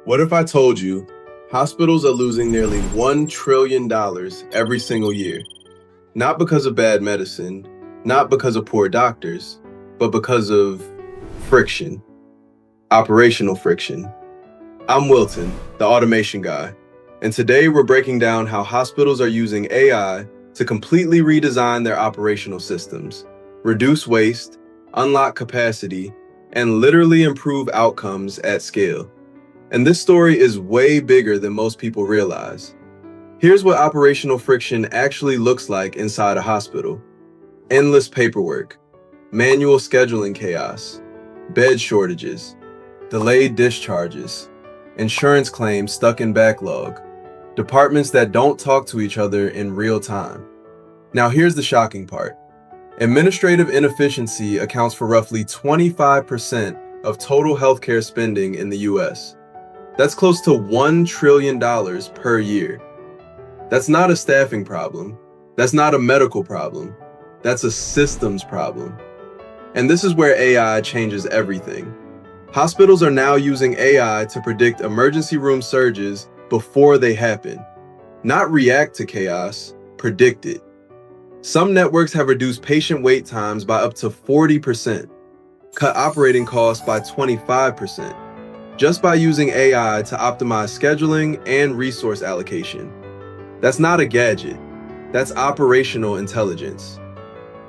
What if I told you hospitals are losing nearly $1 trillion every single year? Not because of bad medicine, not because of poor doctors, but because of friction, operational friction. I'm Wilton, the automation guy, and today we're breaking down how hospitals are using AI to completely redesign their operational systems, reduce waste, unlock capacity, and literally improve outcomes at scale. And this story is way bigger than most people realize. Here's what operational friction actually looks like inside a hospital. Endless paperwork, manual scheduling chaos, bed shortages, delayed discharges, insurance claims stuck in backlog, departments that don't talk to each other in real time. Now here's the shocking part. Administrative inefficiency accounts for roughly 25% of total healthcare spending in the US. That's close to $1 trillion per year. That's not a staffing problem. That's not a medical problem. That's a systems problem. And this is where AI changes everything. Hospitals are now using AI to predict emergency room surges before they happen. Not react to chaos, predict it. Some networks have reduced patient wait times by up to 40%, cut operating costs by 25%. Just by using AI to optimize scheduling and resource allocation. That's not a gadget, that's operational intelligence.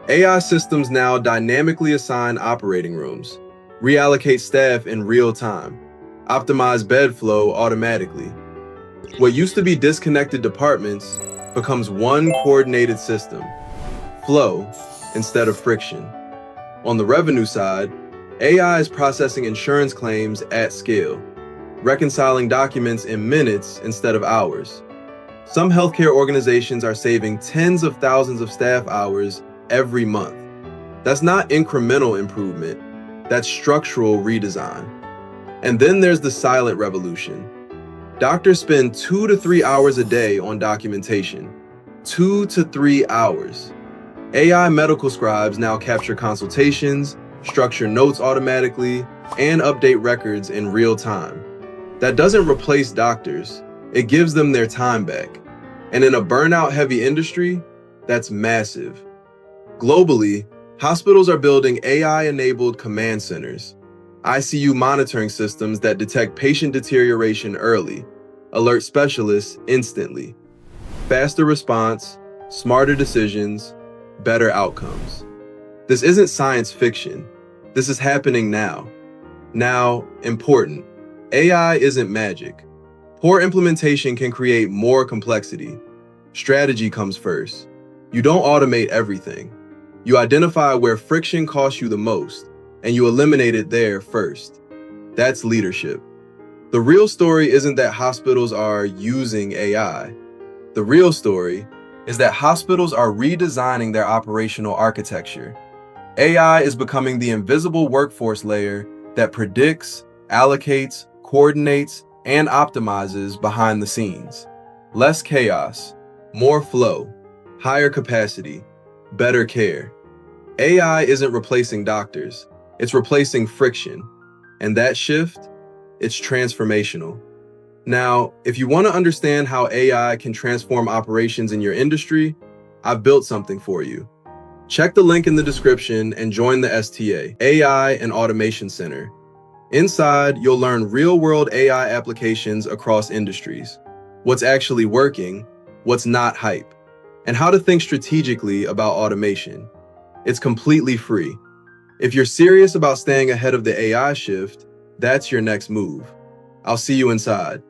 AI systems now dynamically assign operating rooms, reallocate staff in real time, optimize bed flow automatically. What used to be disconnected departments becomes one coordinated system, flow instead of friction. On the revenue side, AI is processing insurance claims at scale, reconciling documents in minutes instead of hours. Some healthcare organizations are saving tens of thousands of staff hours every month. That's not incremental improvement, that's structural redesign. And then there's the silent revolution. Doctors spend 2 to 3 hours a day on documentation. 2 to 3 hours. AI medical scribes now capture consultations, structure notes automatically, and update records in real time. That doesn't replace doctors, it gives them their time back. And in a burnout-heavy industry, that's massive. Globally, hospitals are building AI-enabled command centers, ICU monitoring systems that detect patient deterioration early, alert specialists instantly. Faster response, smarter decisions, better outcomes. This isn't science fiction. This is happening now. Now, important. AI isn't magic. Poor implementation can create more complexity. Strategy comes first. You don't automate everything. You identify where friction costs you the most, and you eliminate it there first. That's leadership. The real story isn't that hospitals are using AI. The real story is that hospitals are redesigning their operational architecture. AI is becoming the invisible workforce layer that predicts, allocates, coordinates, and optimizes behind the scenes. Less chaos, more flow, higher capacity, better care. AI isn't replacing doctors, it's replacing friction. And that shift, it's transformational. Now, if you want to understand how AI can transform operations in your industry, I've built something for you. Check the link in the description and join the STA, AI and Automation Center. Inside, you'll learn real-world AI applications across industries, what's actually working, what's not hype, and how to think strategically about automation. It's completely free. If you're serious about staying ahead of the AI shift, that's your next move. I'll see you inside.